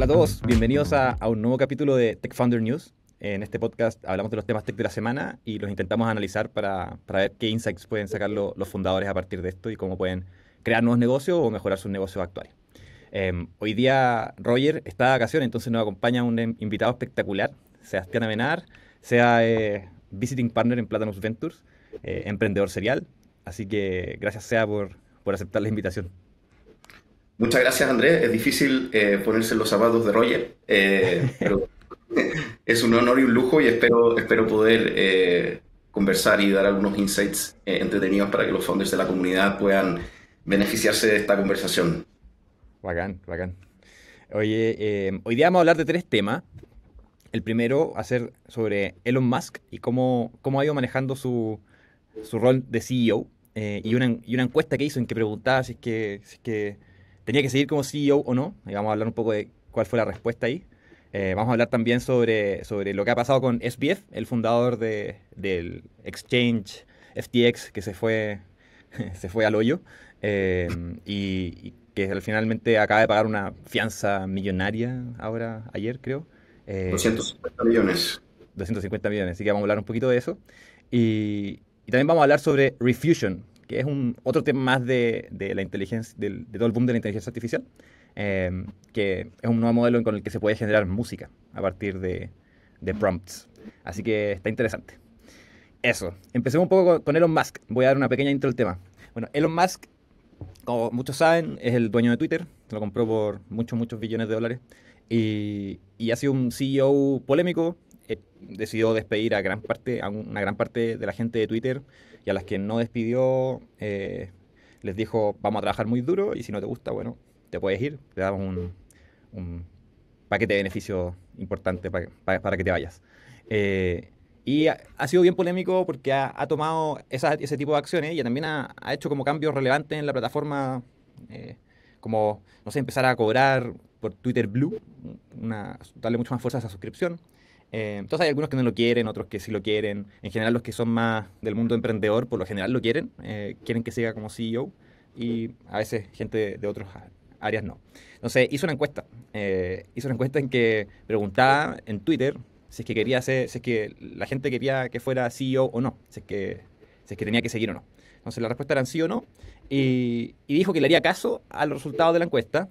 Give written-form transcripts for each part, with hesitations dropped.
Hola a todos, bienvenidos a un nuevo capítulo de Tech Founder News. En este podcast hablamos de los temas tech de la semana y los intentamos analizar para ver qué insights pueden sacar los fundadores a partir de esto y cómo pueden crear nuevos negocios o mejorar sus negocios actuales. Hoy día Roger está de vacaciones, entonces nos acompaña un invitado espectacular, Sebastián Avenar, sea Visiting Partner en Platanus Ventures, emprendedor serial. Así que gracias Sea por aceptar la invitación. Muchas gracias, Andrés. Es difícil ponerse en los zapatos de Roger, pero es un honor y un lujo y espero poder conversar y dar algunos insights entretenidos para que los founders de la comunidad puedan beneficiarse de esta conversación. Bacán, bacán. Oye, hoy día vamos a hablar de tres temas. El primero va a ser sobre Elon Musk y cómo ha ido manejando su rol de CEO. Y una encuesta que hizo en que preguntaba si es que tenía que seguir como CEO o no. Y vamos a hablar un poco de cuál fue la respuesta ahí. Vamos a hablar también sobre lo que ha pasado con SBF, el fundador del exchange FTX, que se fue al hoyo. Y que finalmente acaba de pagar una fianza millonaria ayer creo. eh, 250 millones. 250 millones, así que vamos a hablar un poquito de eso. Y también vamos a hablar sobre Refusion, que es otro tema más de la inteligencia, de todo el boom de la inteligencia artificial, que es un nuevo modelo con el que se puede generar música a partir de prompts. Así que está interesante. Eso, empecemos un poco con Elon Musk. Voy a dar una pequeña intro al tema. Bueno, Elon Musk, como muchos saben, es el dueño de Twitter. Lo compró por muchos billones de dólares. Y ha sido un CEO polémico. Decidió despedir a una gran parte de la gente de Twitter, y a las que no despidió les dijo: vamos a trabajar muy duro y si no te gusta, bueno, te puedes ir. Te damos un paquete de beneficios importante para que te vayas. Y ha sido bien polémico porque ha tomado ese tipo de acciones y también ha hecho como cambios relevantes en la plataforma, como, no sé, empezar a cobrar por Twitter Blue, darle mucho más fuerza a esa suscripción. Entonces hay algunos que no lo quieren, otros que sí lo quieren. En general los que son más del mundo emprendedor, por lo general lo quieren, quieren que siga como CEO, y a veces gente de otras áreas no. Entonces hizo una encuesta en que preguntaba en Twitter si es que la gente quería que fuera CEO o no, si es que tenía que seguir o no. Entonces la respuesta era sí o no, y dijo que le haría caso a los resultados de la encuesta.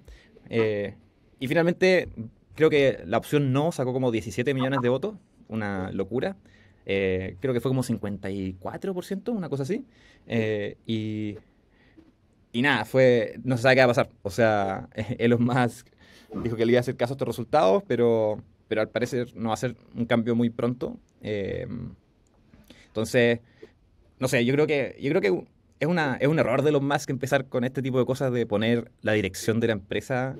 Y finalmente creo que la opción no sacó como 17 millones de votos, una locura. Creo que fue como 54%, una cosa así. Y nada, no se sabe qué va a pasar. O sea, Elon Musk dijo que le iba a hacer caso a estos resultados, pero al parecer no va a ser un cambio muy pronto. Entonces, no sé, yo creo que es un error de Elon Musk empezar con este tipo de cosas, de poner la dirección de la empresa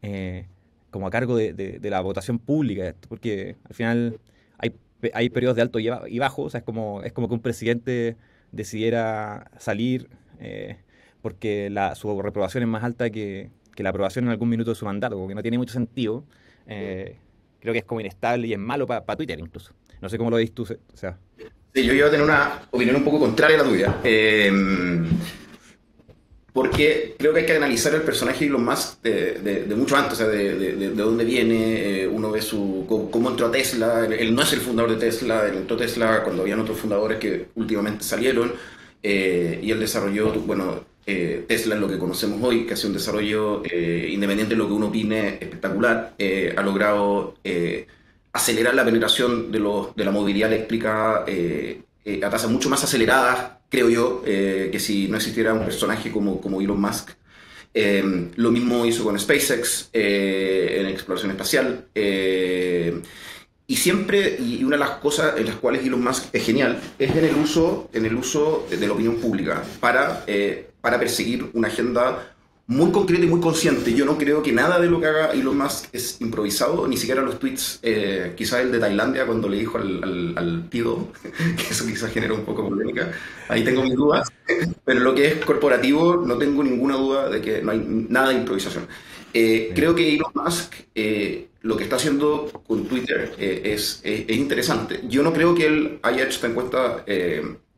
eh, como a cargo de la votación pública, porque al final hay, hay periodos de alto y bajo. O sea, es como que un presidente decidiera salir porque su reprobación es más alta que la aprobación en algún minuto de su mandato, porque no tiene mucho sentido. Eh, Creo que es como inestable y es malo para Twitter incluso. No sé cómo lo veis tú, o sea. Sí, yo iba a tener una opinión un poco contraria a la tuya. Porque creo que hay que analizar el personaje de Elon Musk de mucho antes, o sea, de dónde viene. Uno ve cómo entró a Tesla. Él no es el fundador de Tesla, él entró a Tesla cuando habían otros fundadores que últimamente salieron, y él desarrolló, bueno, Tesla es lo que conocemos hoy, que ha sido un desarrollo, independiente de lo que uno opine, espectacular. Ha logrado acelerar la penetración de la movilidad eléctrica a tasas mucho más aceleradas, creo yo, que si no existiera un personaje como Elon Musk. Lo mismo hizo con SpaceX en exploración espacial. Y una de las cosas en las cuales Elon Musk es genial es en el uso de la opinión pública para perseguir una agenda muy concreta y muy consciente. Yo no creo que nada de lo que haga Elon Musk es improvisado, ni siquiera los tweets, quizás el de Tailandia cuando le dijo al Tido, que eso quizás generó un poco de polémica. Ahí tengo mis dudas, pero lo que es corporativo no tengo ninguna duda de que no hay nada de improvisación. Creo que Elon Musk, lo que está haciendo con Twitter es interesante. Yo no creo que él haya hecho esta encuesta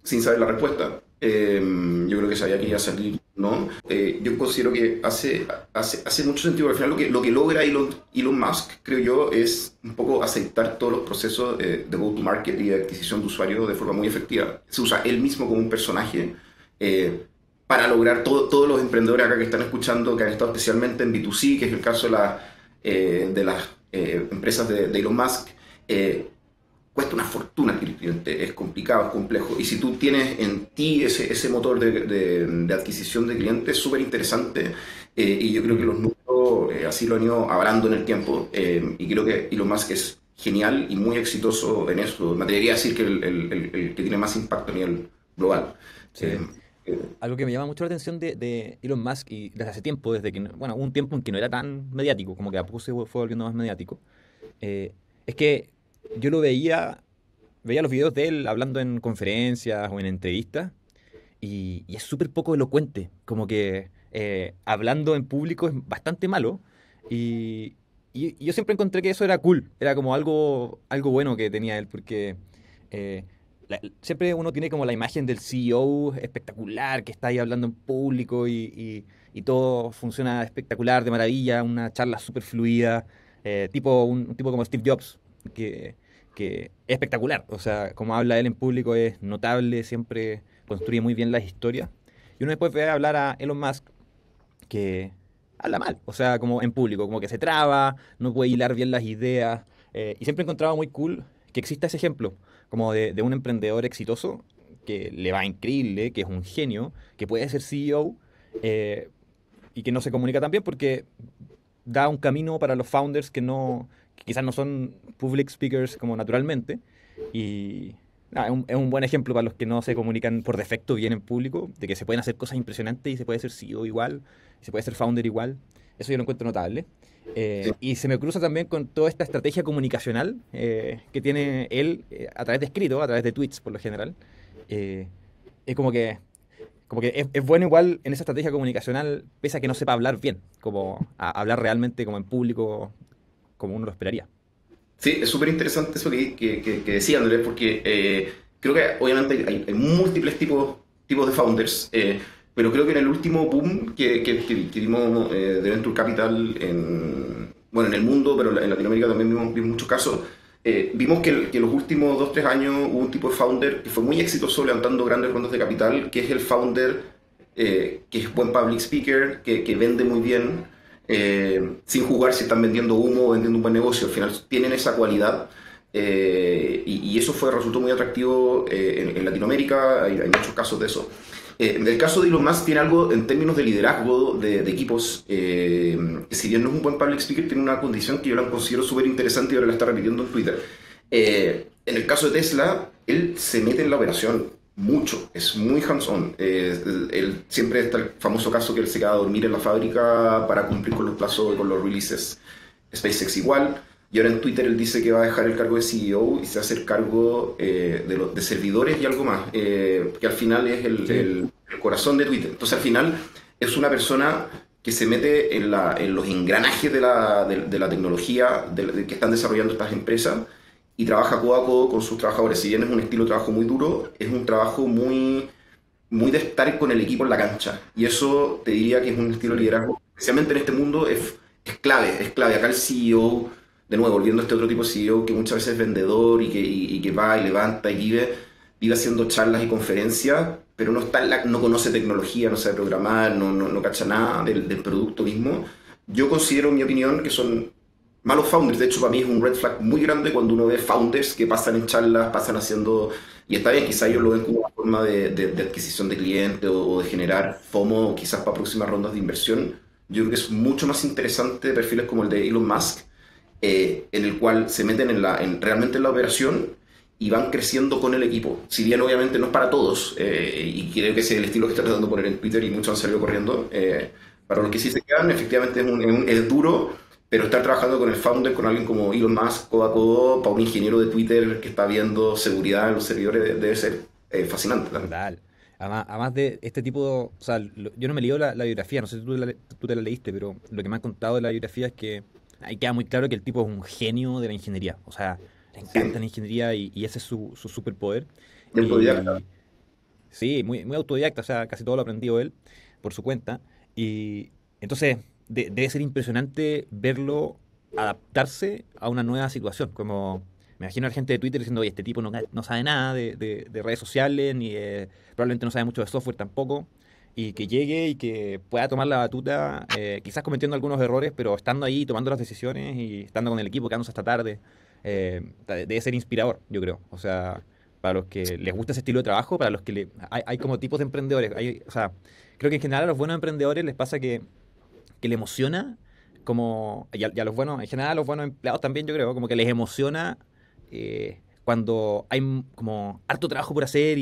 sin saber la respuesta. Yo creo que sabía que iba a salir, ¿no? Yo considero que hace mucho sentido. Al final lo que logra Elon Musk, creo yo, es un poco aceitar todos los procesos de go-to-market y de adquisición de usuarios de forma muy efectiva. Se usa él mismo como un personaje para lograr todos los emprendedores acá que están escuchando, que han estado especialmente en B2C, que es el caso de las empresas de Elon Musk. Cuesta una fortuna adquirir cliente, es complicado, es complejo. Y si tú tienes en ti ese motor de adquisición de clientes, es súper interesante. Y yo creo que los números así lo han ido avalando en el tiempo. Y creo que Elon Musk es genial y muy exitoso en eso. Me atrevería a decir que el que tiene más impacto a nivel global. Sí. Eh, eh, Algo que me llama mucho la atención de Elon Musk y desde hace tiempo, desde que, bueno, hubo un tiempo en que no era tan mediático, como que a poco se fue volviendo más mediático, eh, es que yo veía los videos de él hablando en conferencias o en entrevistas y es súper poco elocuente, como que hablando en público es bastante malo y yo siempre encontré que eso era cool, era como algo bueno que tenía él, porque eh, siempre uno tiene como la imagen del CEO espectacular, que está ahí hablando en público y todo funciona espectacular, de maravilla, una charla súper fluida, un tipo como Steve Jobs, que, que es espectacular, o sea, como habla él en público es notable, siempre construye muy bien las historias. Y uno después ve a hablar a Elon Musk, que habla mal, o sea, como en público, como que se traba, no puede hilar bien las ideas. Y siempre he encontrado muy cool que exista ese ejemplo, como de un emprendedor exitoso que le va increíble, que es un genio, que puede ser CEO y que no se comunica tan bien porque da un camino para los founders que quizás no son public speakers como naturalmente. Y nada, es un buen ejemplo para los que no se comunican por defecto bien en público, de que se pueden hacer cosas impresionantes y se puede ser CEO igual, y se puede ser founder igual. Eso yo lo encuentro notable. sí. Y se me cruza también con toda esta estrategia comunicacional que tiene él a través de escrito, a través de tweets por lo general. Eh, es como que es bueno igual en esa estrategia comunicacional, pese a que no sepa hablar bien, como hablar realmente como en público, como uno lo esperaría. Sí, es súper interesante eso que decía Andrés, porque creo que obviamente hay múltiples tipos de founders, pero creo que en el último boom que vimos de Venture Capital bueno, en el mundo, pero en Latinoamérica también vimos muchos casos, vimos que en los últimos 2 3 años hubo un tipo de founder que fue muy exitoso levantando grandes rondas de capital, que es el founder que es buen public speaker, que vende muy bien, sin jugar si están vendiendo humo o vendiendo un buen negocio. Al final tienen esa cualidad y eso resultó muy atractivo en Latinoamérica. Hay muchos casos de eso. En el caso de Elon Musk tiene algo en términos de liderazgo de equipos, que si bien no es un buen public speaker, tiene una condición que yo la considero súper interesante y ahora la está repitiendo en Twitter. En el caso de Tesla, él se mete en la operación mucho, es muy hands-on. Él siempre está el famoso caso que él se queda a dormir en la fábrica para cumplir con los plazos y con los releases. SpaceX igual. Y ahora en Twitter él dice que va a dejar el cargo de CEO y se va a hacer cargo de servidores y algo más, que al final es Sí. el corazón de Twitter. Entonces al final es una persona que se mete en los engranajes de la tecnología que están desarrollando estas empresas y trabaja codo a codo con sus trabajadores. Si bien es un estilo de trabajo muy duro, es un trabajo muy de estar con el equipo en la cancha. Y eso te diría que es un estilo de Sí. liderazgo, especialmente en este mundo, es clave, es clave. Acá el CEO, de nuevo, volviendo a este otro tipo de CEO que muchas veces es vendedor y que va y levanta y vive haciendo charlas y conferencias, pero no, no conoce tecnología, no sabe programar, no cacha nada del producto mismo. Yo considero, en mi opinión, que son malos founders. De hecho, para mí es un red flag muy grande cuando uno ve founders que pasan en charlas, pasan haciendo... Y está bien, quizás ellos lo ven como una forma de adquisición de clientes o de generar FOMO, quizás para próximas rondas de inversión. Yo creo que es mucho más interesante perfiles como el de Elon Musk, en el cual se meten realmente en la operación y van creciendo con el equipo. Si bien obviamente no es para todos, y creo que ese es el estilo que está tratando de poner en Twitter y muchos han salido corriendo, para los que sí se quedan, efectivamente es duro, pero estar trabajando con el founder, con alguien como Elon Musk, codo a codo, para un ingeniero de Twitter que está viendo seguridad en los servidores, debe ser fascinante también. Total. Además de este tipo, o sea, yo no me leo la biografía, no sé si tú te la leíste, pero lo que me han contado de la biografía es que ahí queda muy claro que el tipo es un genio de la ingeniería. O sea, le encanta Sí, la ingeniería y ese es su superpoder. de autodidacta. Sí, muy autodidacta, o sea, casi todo lo aprendió él por su cuenta. Y entonces debe ser impresionante verlo adaptarse a una nueva situación. Como me imagino a la gente de Twitter diciendo, oye, este tipo no sabe nada de redes sociales, ni probablemente no sabe mucho de software tampoco. Y que llegue y que pueda tomar la batuta, quizás cometiendo algunos errores, pero estando ahí, tomando las decisiones y estando con el equipo, quedándose hasta tarde, debe ser inspirador, yo creo. O sea, para los que les gusta ese estilo de trabajo, para los que hay como tipos de emprendedores. O sea, creo que en general a los buenos emprendedores les pasa que le emociona, como, y a los buenos, en general a los buenos empleados también, yo creo, como que les emociona cuando hay como harto trabajo por hacer,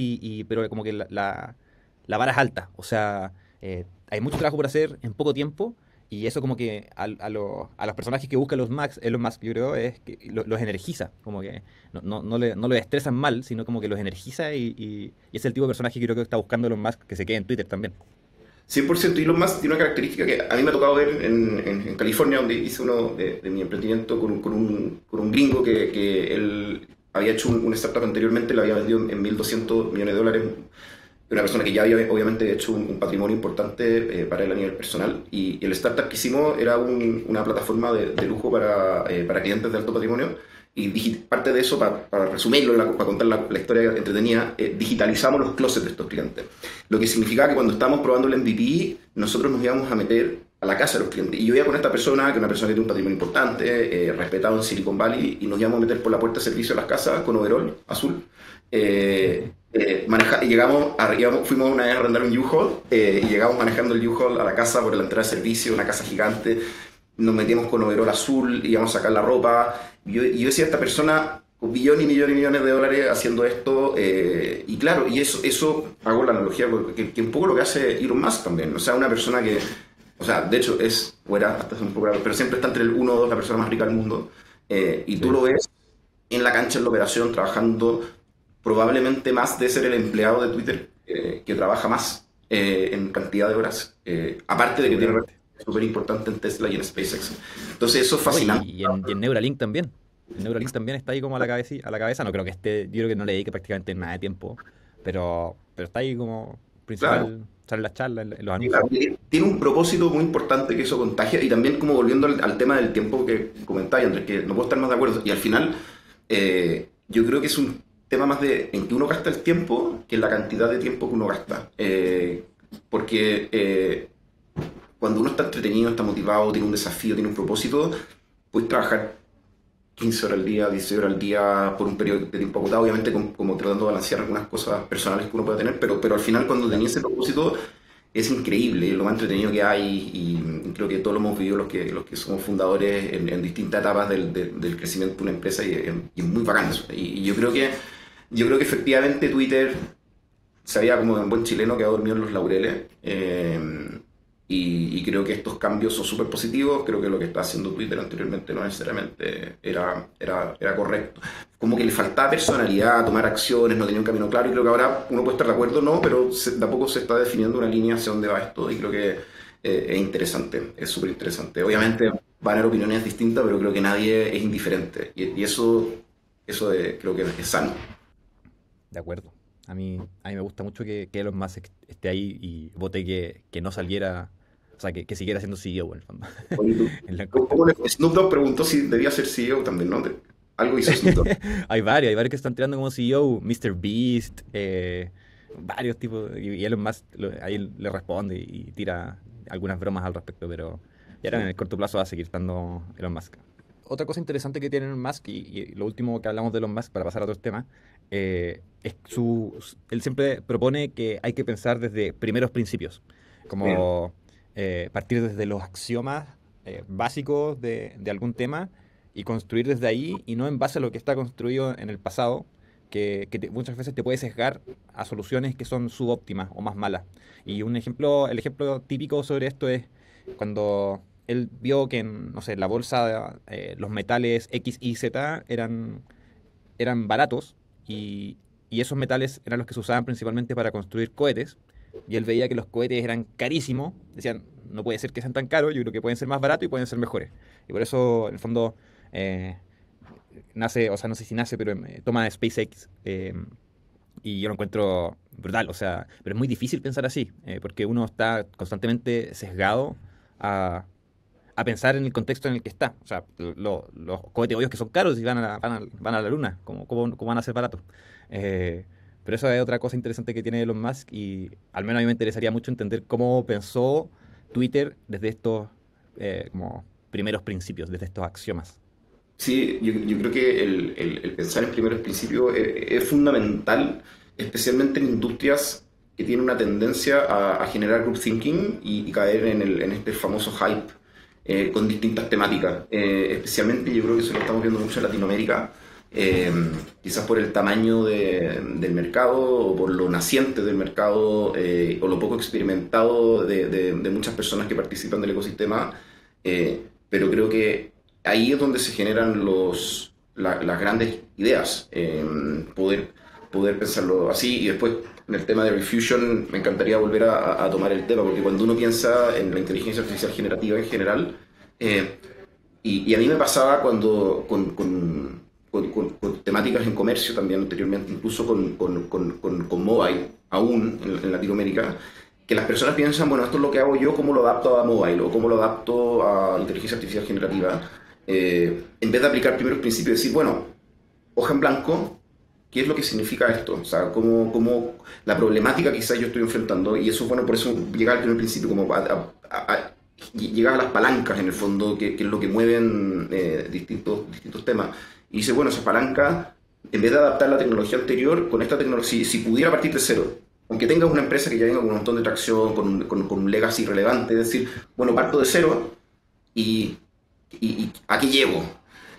pero como que la vara es alta. O sea, hay mucho trabajo por hacer en poco tiempo. Y eso como que a los personajes que buscan Elon Musk, yo creo, es que los energiza. Como que no lo estresan mal, sino como que los energiza y es el tipo de personaje que creo que está buscando Elon Musk que se quede en Twitter también. 100% Elon Musk tiene una característica que a mí me ha tocado ver en California, donde hice uno de mi emprendimiento con un gringo que él había hecho un startup anteriormente, lo había vendido en 1.200 millones de dólares. Una persona que ya había obviamente hecho un patrimonio importante para él a nivel personal. Y el startup que hicimos era una plataforma de lujo para clientes de alto patrimonio. Y parte de eso, para resumirlo, para contar la historia entretenida, digitalizamos los closets de estos clientes. Lo que significaba que cuando estábamos probando el MVP, nosotros nos íbamos a meter a la casa de los clientes. Y yo iba con esta persona, que es una persona que tiene un patrimonio importante, respetado en Silicon Valley, y nos íbamos a meter por la puerta de servicio de las casas con overall azul. Fuimos una vez a arrendar un U-Haul y llegamos manejando el U-Haul a la casa por la entrada de servicio, una casa gigante. Nos metíamos con overol azul, íbamos a sacar la ropa. Y yo decía, esta persona, con billones y millones y millones de dólares haciendo esto, y claro, y eso hago la analogía, que un poco lo que hace Elon Musk también. O sea, una persona que, o sea, de hecho o era hasta hace un poco, pero siempre está entre el 1 o 2 la persona más rica del mundo. Y tú Sí. lo ves en la cancha, en la operación, trabajando probablemente más de ser el empleado de Twitter que trabaja más en cantidad de horas, aparte de que tiene Seguramente. súper importante en Tesla y en SpaceX. Entonces eso es No, fascinante. y en Neuralink también. El Neuralink también está ahí como a la cabeza. No creo que esté, yo creo que no le dedique prácticamente nada de tiempo, pero está ahí como Claro, principal, sale en las charlas, en los anuncios. claro, tiene un propósito muy importante que eso contagia y también como volviendo al tema del tiempo que comentáis, Andrés, que no puedo estar más de acuerdo. Y al final yo creo que es un tema más de en que uno gasta el tiempo que en la cantidad de tiempo que uno gasta. Porque cuando uno está entretenido, está motivado, tiene un desafío, tiene un propósito, puedes trabajar 15 horas al día, 16 horas al día por un periodo de tiempo acotado, obviamente como tratando de balancear algunas cosas personales que uno puede tener, pero al final cuando tenía ese propósito es increíble, es lo más entretenido que hay y creo que todos lo hemos vivido los que somos fundadores en distintas etapas del crecimiento de una empresa y es muy bacán eso. Y yo creo que efectivamente Twitter se había como en buen chileno quedado dormido en los laureles. Y creo que estos cambios son súper positivos. Creo que lo que está haciendo Twitter anteriormente no necesariamente era correcto. Como que le faltaba personalidad, tomar acciones, no tenía un camino claro. Y creo que ahora uno puede estar de acuerdo, no, pero de a poco se está definiendo una línea hacia dónde va esto. Y creo que es interesante, es súper interesante. Obviamente van a haber opiniones distintas, pero creo que nadie es indiferente. Y eso creo que es sano. De acuerdo. A mí me gusta mucho que Elon Musk esté ahí y vote que no saliera, o sea, que siguiera siendo CEO en el fondo, Oye, en la encuesta. Snoop Dogg preguntó si debía ser CEO también, ¿no? Algo hizo Snoop Dogg. Hay varios que están tirando como CEO, Mr. Beast, varios tipos, y Elon Musk ahí le responde y tira algunas bromas al respecto, pero ya en el corto plazo va a seguir estando Elon Musk. Otra cosa interesante que tiene Elon Musk, y lo último que hablamos de Elon Musk para pasar a otros temas, es él siempre propone que hay que pensar desde primeros principios, Bien. como partir desde los axiomas básicos de algún tema y construir desde ahí y no en base a lo que está construido en el pasado, que muchas veces te puede sesgar a soluciones que son subóptimas o más malas. Y el ejemplo típico sobre esto es cuando él vio que en, no sé, la bolsa los metales X, Y, Z eran baratos y esos metales eran los que se usaban principalmente para construir cohetes. Y él veía que los cohetes eran carísimos. Decían, no puede ser que sean tan caros, yo creo que pueden ser más baratos y pueden ser mejores. Y por eso, en el fondo, eh, nace, o sea, no sé si nace, pero toma SpaceX Y yo lo encuentro brutal, o sea, pero es muy difícil pensar así, porque uno está constantemente sesgado a, a pensar en el contexto en el que está. O sea, los cohetes obvios que son caros y van a la luna, ¿cómo van a ser baratos? Eh, pero eso es otra cosa interesante que tiene Elon Musk y al menos a mí me interesaría mucho entender cómo pensó Twitter desde estos como primeros principios, desde estos axiomas. Sí, yo creo que el pensar en primeros principios es fundamental, especialmente en industrias que tienen una tendencia a generar group thinking y caer en este famoso hype con distintas temáticas. Especialmente yo creo que eso lo estamos viendo mucho en Latinoamérica, eh, quizás por el tamaño del mercado o por lo naciente del mercado o lo poco experimentado de muchas personas que participan del ecosistema, pero creo que ahí es donde se generan las grandes ideas, poder pensarlo así y después en el tema de Refusion me encantaría volver a tomar el tema porque cuando uno piensa en la inteligencia artificial generativa en general, eh, y a mí me pasaba cuando con temáticas en comercio también anteriormente, incluso con mobile, aún en Latinoamérica, que las personas piensan, bueno, esto es lo que hago yo, ¿cómo lo adapto a mobile o cómo lo adapto a inteligencia artificial generativa? En vez de aplicar primeros principios, decir, bueno, hoja en blanco, ¿qué es lo que significa esto? O sea, cómo la problemática quizás yo estoy enfrentando, y eso, bueno, por eso llegar al primer principio, como llegar a las palancas en el fondo, que es lo que mueven distintos temas. Y dice, bueno, esa palanca, en vez de adaptar la tecnología anterior, con esta tecnología, si pudiera partir de cero, aunque tengas una empresa que ya venga con un montón de tracción, con un legacy relevante, es decir, bueno, parto de cero y ¿a qué llevo?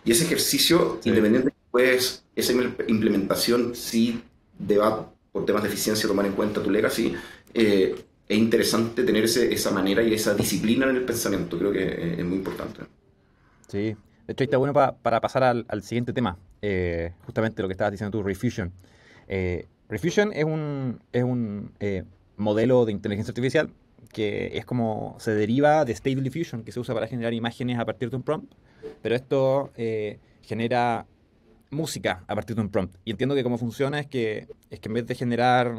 Y ese ejercicio, Sí. independiente después, esa implementación sí deba, por temas de eficiencia, tomar en cuenta tu legacy, es interesante tener esa manera y esa disciplina en el pensamiento, creo que es muy importante. Sí, de hecho ahí está bueno para pasar al siguiente tema, justamente lo que estabas diciendo tú, Refusion. Refusion es un modelo de inteligencia artificial que es como se deriva de Stable Diffusion, que se usa para generar imágenes a partir de un prompt, pero esto genera música a partir de un prompt. Y entiendo que cómo funciona es que en vez de generar,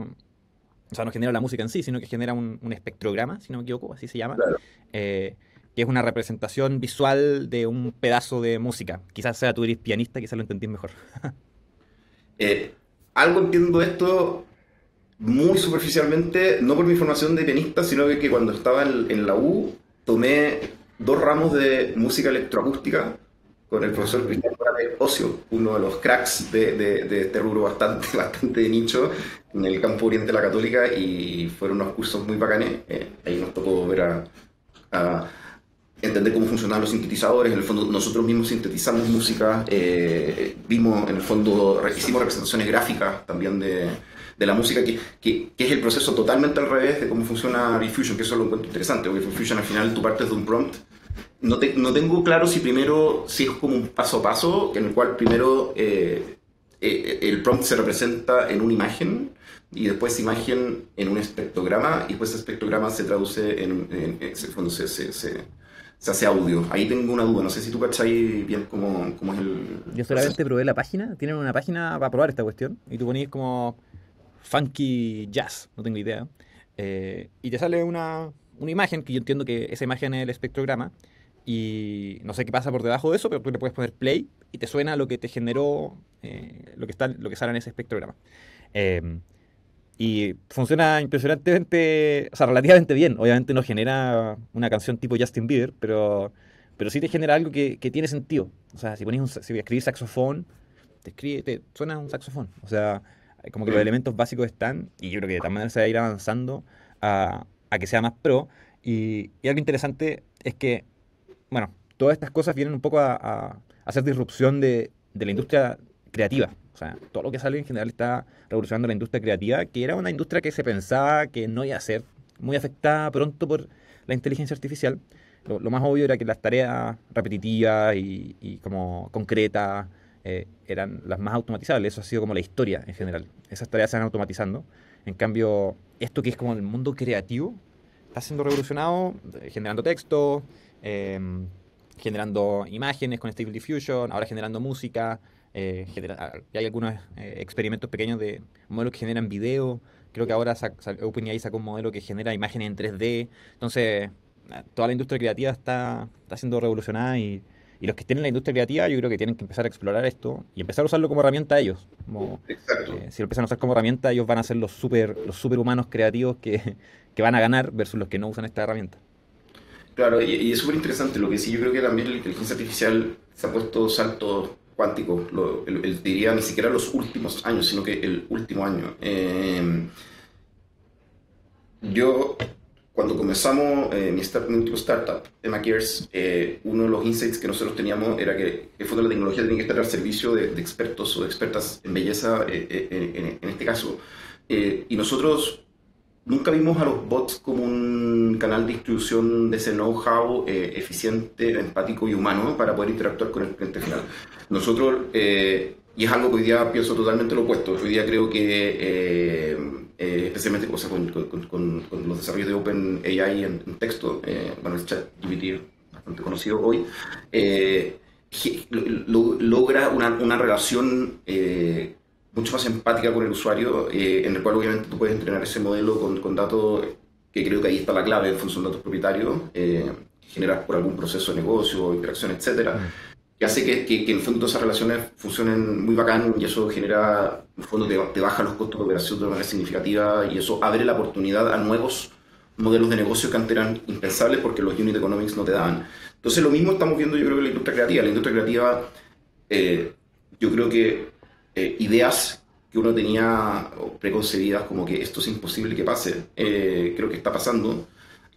o sea, no genera la música en sí, sino que genera un espectrograma, si no me equivoco, así se llama, Claro. eh, que es una representación visual de un pedazo de música. Quizás sea tú eres pianista, quizás lo entendís mejor. Eh, Algo entiendo de esto muy superficialmente, no por mi formación de pianista, sino que cuando estaba en la U tomé 2 ramos de música electroacústica con el profesor Ah, Cristian Morales Ocio, uno de los cracks de este rubro bastante de nicho en el campo oriente de la Católica y fueron unos cursos muy bacanes. Ahí nos tocó ver a entender cómo funcionaban los sintetizadores. En el fondo, nosotros mismos sintetizamos música, vimos, en el fondo, hicimos representaciones gráficas también de la música, que es el proceso totalmente al revés de cómo funciona Refusion, que eso lo encuentro interesante, porque Refusion al final tú partes de un prompt. No tengo claro si es como un paso a paso, en el cual primero el prompt se representa en una imagen y después esa imagen en un espectrograma y después ese espectrograma se traduce cuando se hace audio. Ahí tengo una duda, no sé si tú cachai bien cómo es el yo proceso. solamente probé la página, tienen una página para probar esta cuestión, y tú ponís como funky jazz, no tengo idea, y te sale una imagen, que yo entiendo que esa imagen es el espectrograma, y no sé qué pasa por debajo de eso, pero tú le puedes poner play y te suena lo que te generó, lo que sale en ese espectrograma. Eh, y funciona impresionantemente, o sea, relativamente bien. Obviamente no genera una canción tipo Justin Bieber, pero sí te genera algo que tiene sentido. O sea, si escribís saxofón, te suena un saxofón. O sea, como que los elementos básicos están, y yo creo que de tal manera se va a ir avanzando a que sea más pro. Y algo interesante es que, bueno, todas estas cosas vienen un poco a hacer disrupción de la industria creativa. O sea, todo lo que sale en general está revolucionando la industria creativa, que era una industria que se pensaba que no iba a ser muy afectada pronto por la inteligencia artificial. Lo más obvio era que las tareas repetitivas y como concretas eran las más automatizables. Eso ha sido como la historia en general. Esas tareas se van automatizando. En cambio, esto que es como el mundo creativo está siendo revolucionado, generando texto, generando imágenes con Stable Diffusion, ahora generando música. hay algunos experimentos pequeños de modelos que generan video. Creo que ahora OpenAI sacó un modelo que genera imágenes en 3D. Entonces, toda la industria creativa está siendo revolucionada y los que estén en la industria creativa yo creo que tienen que empezar a explorar esto y empezar a usarlo como herramienta ellos. Exacto. Si lo empiezan a usar como herramienta, ellos van a ser los superhumanos creativos que van a ganar versus los que no usan esta herramienta. Claro, y es súper interesante. Lo que sí, yo creo que también la inteligencia artificial se ha puesto saltos cuánticos, diría ni siquiera los últimos años, sino que el último año. Yo, cuando comenzamos mi último startup, Emma Cares, uno de los insights que nosotros teníamos era que el fondo de la tecnología tenía que estar al servicio de expertos o de expertas en belleza, en este caso. Y nosotros nunca vimos a los bots como un canal de distribución de ese know-how eficiente, empático y humano para poder interactuar con el cliente final. Nosotros, y es algo que hoy día pienso totalmente lo opuesto, hoy día creo que, especialmente con los desarrollos de OpenAI en texto, bueno, el chat GPT bastante conocido hoy, logra una relación mucho más empática con el usuario, en el cual obviamente tú puedes entrenar ese modelo con datos, que creo que ahí está la clave, en función de datos propietarios, generados por algún proceso de negocio, interacción, etcétera, que hace que en el fondo todas esas relaciones funcionen muy bacán y eso genera, en el fondo te baja los costos de operación de una manera significativa y eso abre la oportunidad a nuevos modelos de negocio que antes eran impensables porque los unit economics no te daban. Entonces lo mismo estamos viendo yo creo que en la industria creativa. La industria creativa, yo creo que ideas que uno tenía preconcebidas como que esto es imposible que pase, creo que está pasando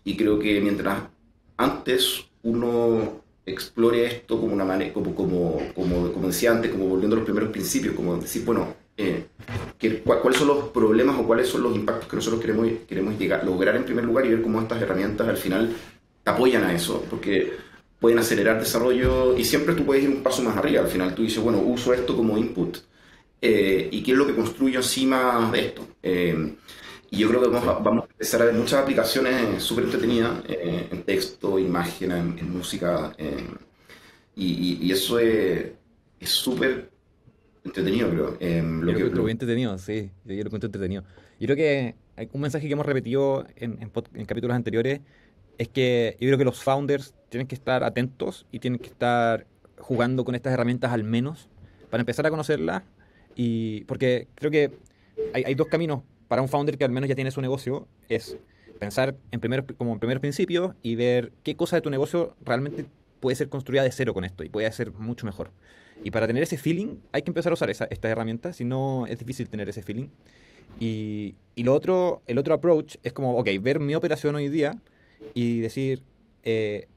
y creo que mientras antes uno explore esto como una manera, como decía antes, como volviendo a los primeros principios, como decir, bueno, cuáles son los problemas o cuáles son los impactos que nosotros queremos lograr en primer lugar y ver cómo estas herramientas al final apoyan a eso, porque pueden acelerar desarrollo y siempre tú puedes ir un paso más arriba. Al final tú dices, bueno, uso esto como input y qué es lo que construyo encima de esto. Y yo creo que vamos a empezar a ver muchas aplicaciones súper entretenidas en texto, imagen, en música. Y eso es súper entretenido, creo. Yo lo encuentro muy entretenido, sí, yo lo encuentro entretenido. Yo creo que hay un mensaje que hemos repetido en capítulos anteriores, es que yo creo que los founders tienen que estar atentos y tienen que estar jugando con estas herramientas al menos para empezar a conocerlas. Porque creo que hay dos caminos para un founder que al menos ya tiene su negocio, es pensar como en primer principio y ver qué cosa de tu negocio realmente puede ser construida de cero con esto y puede ser mucho mejor. Y para tener ese feeling hay que empezar a usar estas herramientas, si no es difícil tener ese feeling. El otro approach es como, ok, ver mi operación hoy día y decir, ¿qué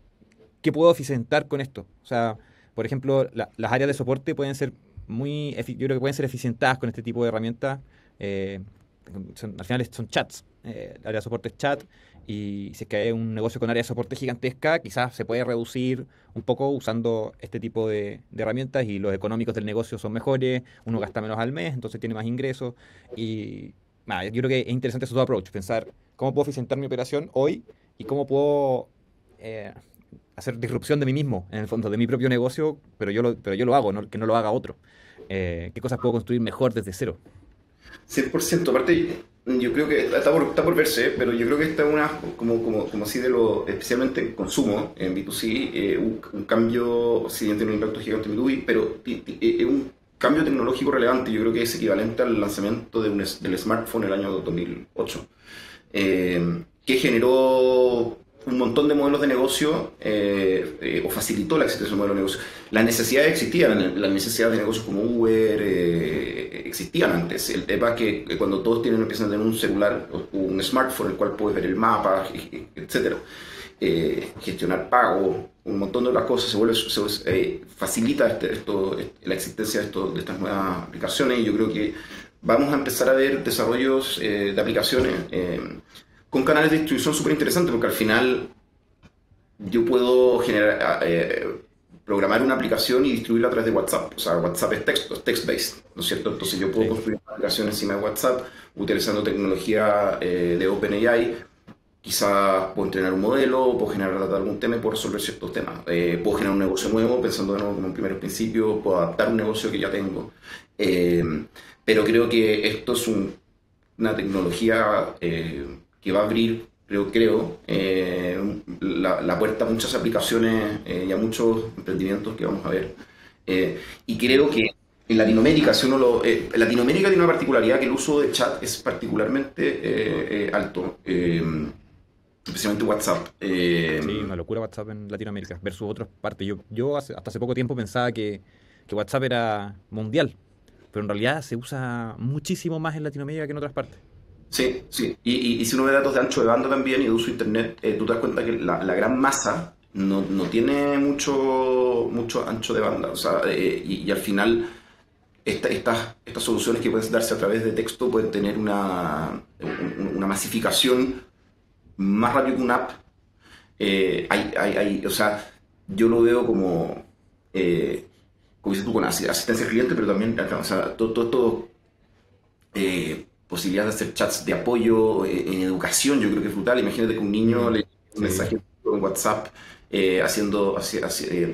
puedo eficientar con esto? O sea, por ejemplo, las áreas de soporte pueden ser yo creo que pueden ser eficientadas con este tipo de herramientas. Al final son chats. El área de soporte es chat y si es que hay un negocio con área de soporte gigantesca, quizás se puede reducir un poco usando este tipo de herramientas y los económicos del negocio son mejores, uno gasta menos al mes, entonces tiene más ingresos y nada, yo creo que es interesante su approach, pensar cómo puedo eficientar mi operación hoy y cómo puedo hacer disrupción de mí mismo, en el fondo, de mi propio negocio, pero yo lo hago, que no lo haga otro. ¿Qué cosas puedo construir mejor desde cero? 100%, aparte yo creo que está por verse, pero yo creo que esta es una, como así especialmente en consumo, en B2C, un cambio, si bien tiene un impacto gigante en B2B, pero es un cambio tecnológico relevante, yo creo que es equivalente al lanzamiento del smartphone en el año 2008, que generó un montón de modelos de negocio o facilitó la existencia de modelos de negocio. Las necesidades existían, las necesidades de negocios como Uber existían antes. El tema es que cuando todos empiezan a tener un celular o un smartphone en el cual puedes ver el mapa, etcétera, gestionar pago, un montón de otras cosas, facilita la existencia de estas nuevas aplicaciones y yo creo que vamos a empezar a ver desarrollos de aplicaciones con canales de distribución súper interesantes, porque al final yo puedo programar una aplicación y distribuirla a través de WhatsApp. O sea, WhatsApp es text-based, ¿no es cierto? Entonces yo puedo construir una aplicación encima de WhatsApp utilizando tecnología de OpenAI quizás puedo entrenar un modelo, puedo generar data de algún tema y puedo resolver ciertos temas. Puedo generar un negocio nuevo pensando de nuevo como en primeros principios, puedo adaptar un negocio que ya tengo. Eh, pero creo que esto es una tecnología que va a abrir, la puerta a muchas aplicaciones y a muchos emprendimientos que vamos a ver. Y creo que en Latinoamérica, Latinoamérica tiene una particularidad que el uso de chat es particularmente alto, especialmente WhatsApp. Sí, una locura WhatsApp en Latinoamérica versus otras partes. Hasta hace poco tiempo pensaba que WhatsApp era mundial, pero en realidad se usa muchísimo más en Latinoamérica que en otras partes. Sí, sí. Y si uno ve datos de ancho de banda también y de uso de Internet, tú te das cuenta que la gran masa no tiene mucho ancho de banda. O sea, y al final estas soluciones que pueden darse a través de texto pueden tener una masificación más rápido que una app. O sea, yo lo veo como dices tú, con asistencia al cliente, pero también, o sea, todo esto, posibilidades de hacer chats de apoyo en educación, yo creo que es brutal. Imagínate que un niño le un Sí. mensaje en WhatsApp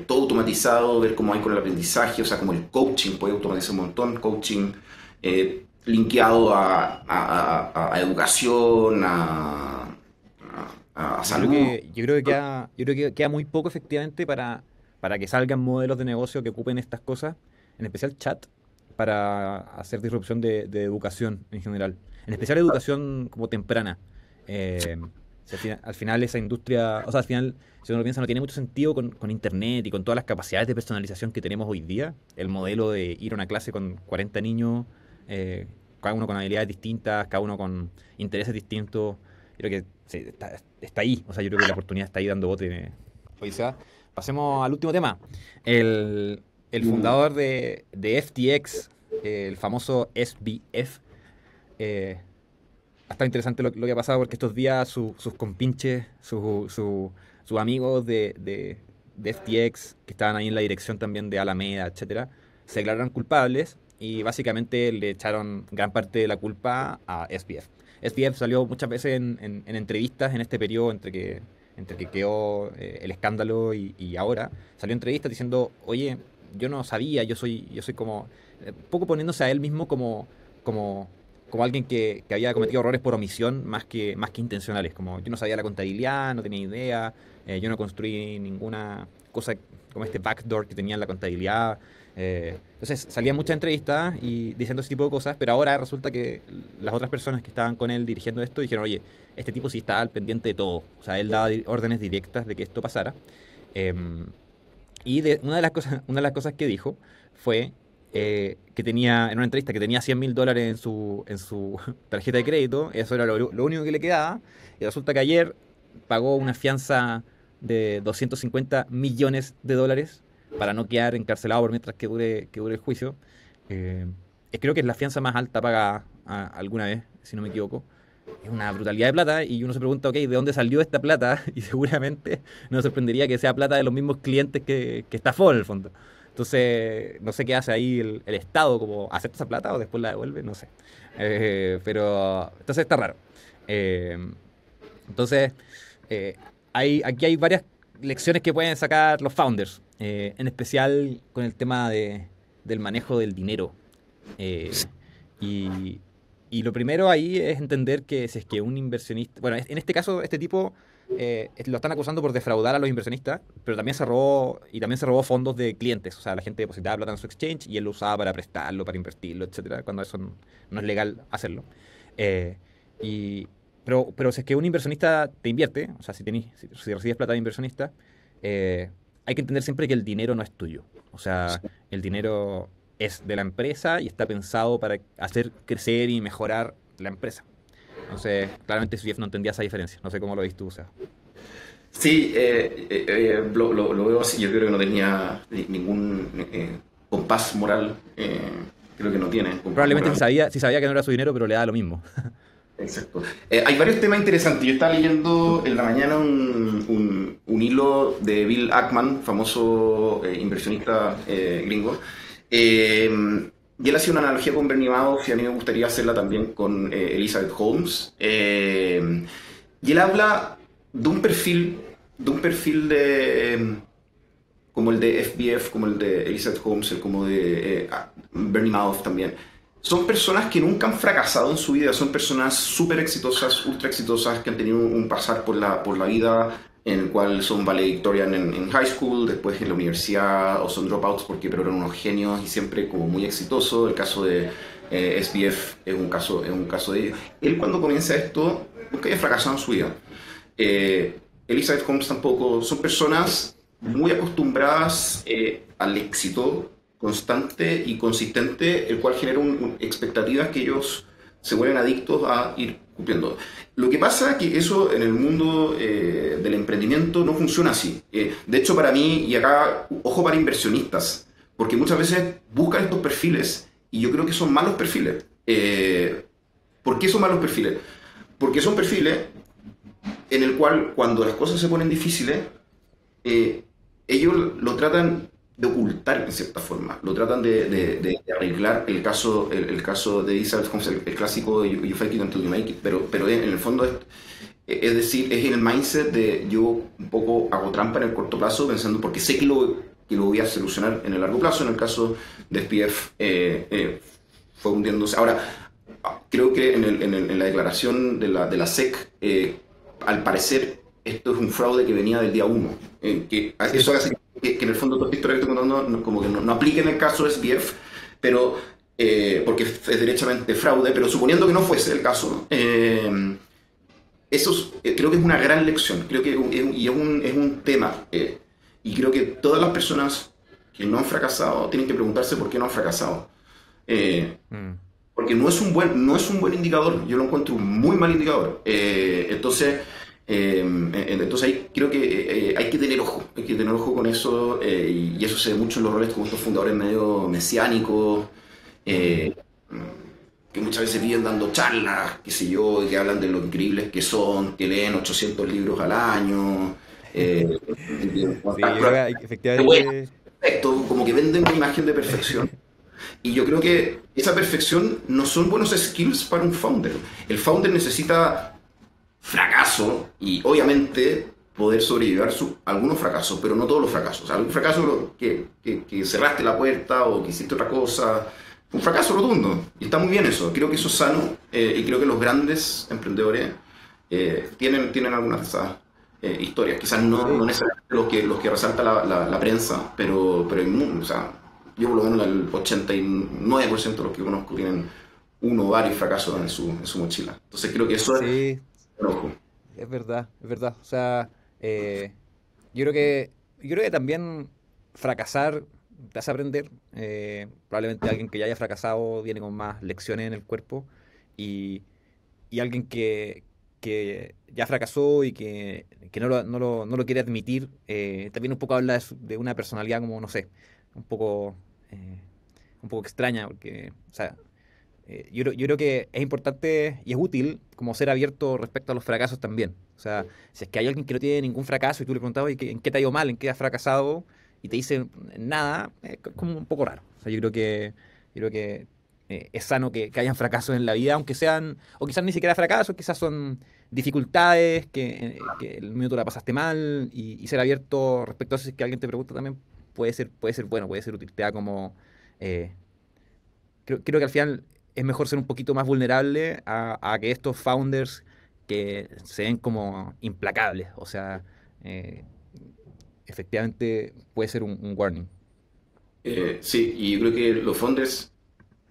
todo automatizado, ver cómo hay con el aprendizaje, o sea, como el coaching, puede automatizar un montón, coaching linkeado a educación, a salud. Yo creo que queda muy poco efectivamente para que salgan modelos de negocio que ocupen estas cosas, en especial chat, para hacer disrupción de educación en general. En especial educación como temprana. Eh, si al final esa industria, o sea, al final, si uno lo piensa, no tiene mucho sentido con Internet y con todas las capacidades de personalización que tenemos hoy día. El modelo de ir a una clase con 40 niños, cada uno con habilidades distintas, cada uno con intereses distintos. Creo que sí, está ahí. O sea, yo creo que la oportunidad está ahí dando bote. Hoy sea, pasemos al último tema. El Mm. fundador de FTX, el famoso SBF, eh, está interesante lo que ha pasado porque estos días sus compinches, sus amigos de FTX, que estaban ahí en la dirección también de Alameda, etcétera, se declararon culpables y básicamente le echaron gran parte de la culpa a SBF. SBF salió muchas veces en entrevistas en este periodo entre que quedó el escándalo y ahora. Salió en entrevistas diciendo, oye, yo no sabía, yo soy como, poco poniéndose a él mismo como, como alguien que había cometido errores por omisión más que intencionales. Como yo no sabía la contabilidad, no tenía idea, yo no construí ninguna cosa como este backdoor que tenía en la contabilidad. Entonces salía en muchas entrevistas y diciendo ese tipo de cosas, pero ahora resulta que las otras personas que estaban con él dirigiendo esto dijeron, oye, este tipo sí estaba al pendiente de todo. O sea, él daba órdenes directas de que esto pasara. Em, una de las cosas que dijo fue que tenía, en una entrevista, que tenía $100.000 en su tarjeta de crédito, eso era lo único que le quedaba, y resulta que ayer pagó una fianza de $250 millones para no quedar encarcelado por mientras que dure el juicio. Eh, Creo que es la fianza más alta pagada alguna vez, si no me equivoco. Es una brutalidad de plata y uno se pregunta, ok, ¿de dónde salió esta plata? Y seguramente nos sorprendería que sea plata de los mismos clientes que estafó en el fondo. Entonces, no sé qué hace ahí el Estado, como acepta esa plata o después la devuelve, no sé. Pero, entonces está raro. Eh, entonces, aquí hay varias lecciones que pueden sacar los founders, en especial con el tema del manejo del dinero. Eh, y, y lo primero ahí es entender que si es que un inversionista, bueno, en este caso este tipo lo están acusando por defraudar a los inversionistas, pero también se robó fondos de clientes, o sea, la gente depositaba plata en su exchange y él lo usaba para prestarlo, para invertirlo, etcétera, cuando eso no es legal hacerlo. Eh, y, pero si es que un inversionista te invierte, o sea, si recibes plata de inversionista, eh, hay que entender siempre que el dinero no es tuyo. O sea, el dinero es de la empresa y está pensado para hacer crecer y mejorar la empresa. Entonces, claramente SBF no entendía esa diferencia. No sé cómo lo viste tú, o sea. Sí, lo veo así. Yo creo que no tenía ningún compás moral. Creo que no tiene compás Probablemente moral. si sabía que no era su dinero, pero le da lo mismo. Exacto. Hay varios temas interesantes. Yo estaba leyendo en la mañana un hilo de Bill Ackman, famoso inversionista gringo. Y él hacía una analogía con Bernie Madoff y a mí me gustaría hacerla también con Elizabeth Holmes. Y él habla de un perfil como el de FBF, como el de Elizabeth Holmes, como de Bernie Madoff también. Son personas que nunca han fracasado en su vida, son personas súper exitosas, ultra exitosas, que han tenido un pasar por la vida en el cual son valedictorian en high school, después en la universidad, o son dropouts pero eran unos genios y siempre como muy exitosos. El caso de SBF es un caso de ellos. Él cuando comienza esto, nunca había fracasado en su vida. Elizabeth Holmes tampoco. Son personas muy acostumbradas al éxito constante y consistente, el cual genera expectativas que ellos se vuelven adictos a ir cumpliendo. Lo que pasa es que eso en el mundo del emprendimiento no funciona así. De hecho, para mí, y acá, ojo para inversionistas, porque muchas veces buscan estos perfiles y yo creo que son malos perfiles. ¿Por qué son malos perfiles? Porque son perfiles en el cual cuando las cosas se ponen difíciles, ellos lo tratan de ocultar en cierta forma, lo tratan de arreglar el caso de Elizabeth Holmes, el clásico de you fake it until you make it, pero en el fondo es decir, es el mindset de yo un poco hago trampa en el corto plazo pensando porque sé que lo voy a solucionar en el largo plazo. En el caso de SPF fue hundiéndose. Ahora, creo que en la declaración de la SEC, al parecer esto es un fraude que venía del día 1, eso hace que en el fondo toda esta historia que estoy contando como que no aplique en el caso de SPF, pero porque es derechamente fraude, pero suponiendo que no fuese el caso, creo que es una gran lección, creo que es un tema, y creo que todas las personas que no han fracasado tienen que preguntarse por qué no han fracasado. Porque no es un buen indicador, yo lo encuentro un muy mal indicador. Entonces ahí creo que hay que tener ojo con eso, y eso se ve mucho en los roles como estos fundadores medio mesiánicos, que muchas veces viven dando charlas, qué sé yo, y que hablan de lo increíbles que son, que leen 800 libros al año. Sí, yo creo que efectivamente. Perfecto, como que venden una imagen de perfección. Y yo creo que esa perfección no son buenos skills para un founder. El founder necesita fracaso y obviamente poder sobrevivir algunos fracasos, pero no todos los fracasos. Algún fracaso que cerraste la puerta o que hiciste otra cosa, un fracaso rotundo. Y está muy bien eso. Creo que eso es sano, y creo que los grandes emprendedores tienen algunas de esas historias. Quizás no necesariamente los que resalta la prensa, pero hay o sea, yo por lo menos el 89% de los que conozco tienen uno o varios fracasos en su mochila. Entonces creo que eso es Sí, ojo. es verdad, es verdad. O sea, yo creo que también fracasar te hace aprender. Probablemente alguien que ya haya fracasado viene con más lecciones en el cuerpo y, y alguien que ya fracasó y que no lo quiere admitir, también un poco habla de una personalidad como, no sé, un poco, eh, un poco extraña, porque, o sea, yo creo que es importante y es útil como ser abierto respecto a los fracasos también. O sea, si es que hay alguien que no tiene ningún fracaso y tú le preguntabas "Oye, ¿en qué te ha ido mal? ¿En qué has fracasado?" y te dice nada, es como un poco raro. O sea, yo creo que es sano que hayan fracasos en la vida, aunque sean, o quizás ni siquiera fracasos, quizás son dificultades, que el minuto la pasaste mal, y ser abierto respecto a eso, si es que alguien te pregunta también, puede ser bueno, puede ser útil. Te da como, eh, creo que al final es mejor ser un poquito más vulnerable a que estos founders que se ven como implacables. O sea, eh, efectivamente puede ser un warning. Sí, y yo creo que los founders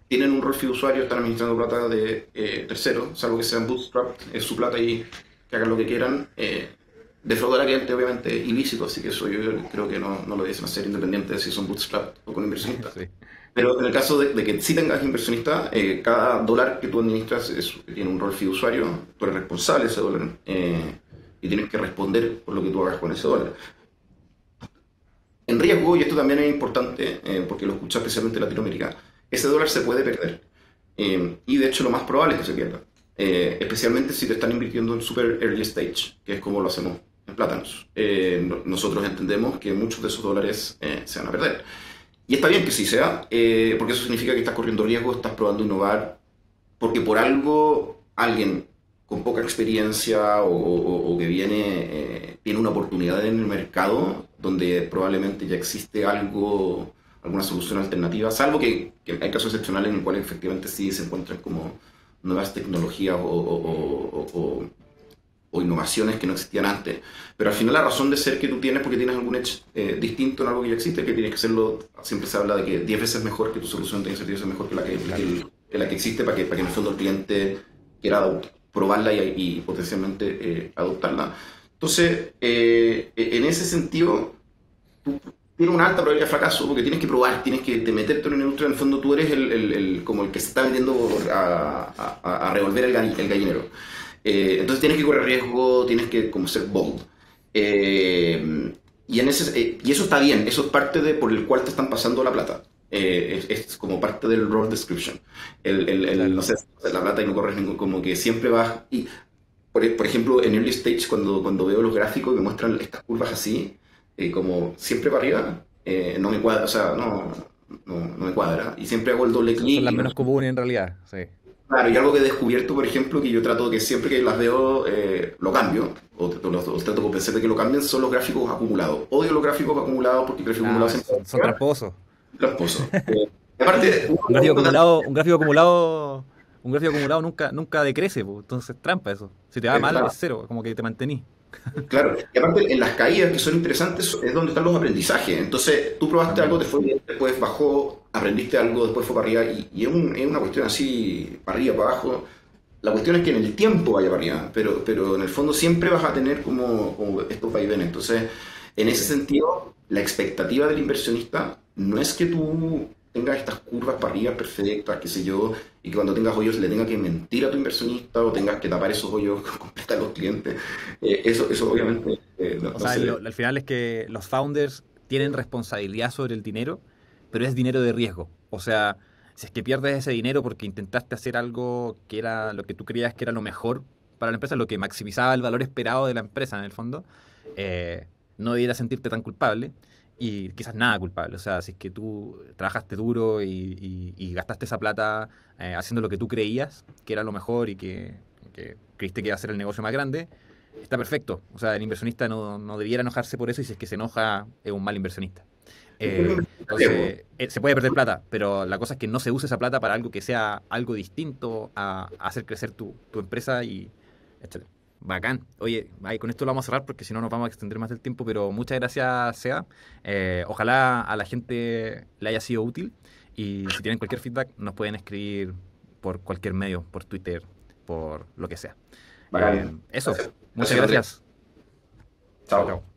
tienen un rol fiduciario, están administrando plata de terceros, salvo que sean bootstrap, es su plata y que hagan lo que quieran. Defraudar a cliente obviamente ilícito, así que eso yo creo que no lo dicen hacer independiente de si son bootstrap o con inversionistas. Sí. Pero en el caso de que sí tengas inversionista, cada dólar que tú administras tiene un rol fiduciario, tú eres responsable de ese dólar, y tienes que responder por lo que tú hagas con ese dólar. En riesgo, y esto también es importante, porque lo escucha especialmente en Latinoamérica, ese dólar se puede perder. Y de hecho lo más probable es que se pierda. Especialmente si te están invirtiendo en super early stage, que es como lo hacemos en Plátanos. Nosotros entendemos que muchos de esos dólares se van a perder. Y está bien que sí sea, porque eso significa que estás corriendo riesgo, estás probando innovar, porque por algo alguien con poca experiencia o que tiene una oportunidad en el mercado donde probablemente ya existe algo, alguna solución alternativa, salvo que hay casos excepcionales en los cuales efectivamente sí se encuentran como nuevas tecnologías o innovaciones que no existían antes. Pero al final la razón de ser que tú tienes, porque tienes algún edge distinto en algo que ya existe, que tienes que hacerlo, siempre se habla de que 10 veces mejor que tu solución tiene que ser 10 veces mejor que la que existe para que en el fondo el cliente quiera probarla y potencialmente adoptarla. Entonces, en ese sentido, tú tienes una alta probabilidad de fracaso porque tienes que probar, tienes que meterte en una industria, en el fondo tú eres como el que se está metiendo a revolver el gallinero. Entonces tienes que correr riesgo, tienes que como ser bold. Y eso está bien, eso es parte por el cual te están pasando la plata. Es como parte del role description. No sé, la plata y no corres ningún, como que siempre vas. Y, por ejemplo, en early stage, cuando veo los gráficos y me muestran estas curvas así, como siempre para arriba, no me cuadra, o sea, no me cuadra. Y siempre hago el doble clic. Son las menos comunes en realidad, sí. Claro, y algo que he descubierto, por ejemplo, que yo trato que siempre que las veo lo cambio, o trato de convencer de que lo cambien, son los gráficos acumulados. Odio los gráficos acumulados porque el gráfico acumulado siempre son tramposos. Tramposo. Aparte, un gráfico acumulado nunca decrece, pues, entonces trampa eso. Si te va mal, claro. Es cero, como que te mantení. Claro, y aparte en las caídas que son interesantes es donde están los aprendizajes. Entonces, tú probaste algo, te fue bien, después bajó, aprendiste algo, después fue para arriba, y es una cuestión así, para arriba, para abajo. La cuestión es que en el tiempo vaya para arriba, pero en el fondo siempre vas a tener como estos vaivenes. Entonces, en ese sentido, la expectativa del inversionista no es que tú tengas estas curvas para arriba perfectas, qué sé yo, y que cuando tengas hoyos le tengas que mentir a tu inversionista o tengas que tapar esos hoyos con completa a los clientes. Eso obviamente O sea, al final es que los founders tienen responsabilidad sobre el dinero, pero es dinero de riesgo. O sea, si es que pierdes ese dinero porque intentaste hacer algo que era lo que tú creías que era lo mejor para la empresa, lo que maximizaba el valor esperado de la empresa en el fondo, no debieras sentirte tan culpable y quizás nada culpable. O sea, si es que tú trabajaste duro y gastaste esa plata haciendo lo que tú creías que era lo mejor y que creíste que iba a ser el negocio más grande, está perfecto. O sea, el inversionista no debiera enojarse por eso y si es que se enoja es un mal inversionista. Entonces, se puede perder plata, pero la cosa es que no se use esa plata para algo que sea algo distinto a hacer crecer tu empresa y etcétera. Bacán. Oye, ahí con esto lo vamos a cerrar porque si no nos vamos a extender más del tiempo, pero muchas gracias, Seba. Ojalá a la gente le haya sido útil y si tienen cualquier feedback nos pueden escribir por cualquier medio, por Twitter, por lo que sea. Bacán. Eso. Gracias. Muchas gracias. Chao.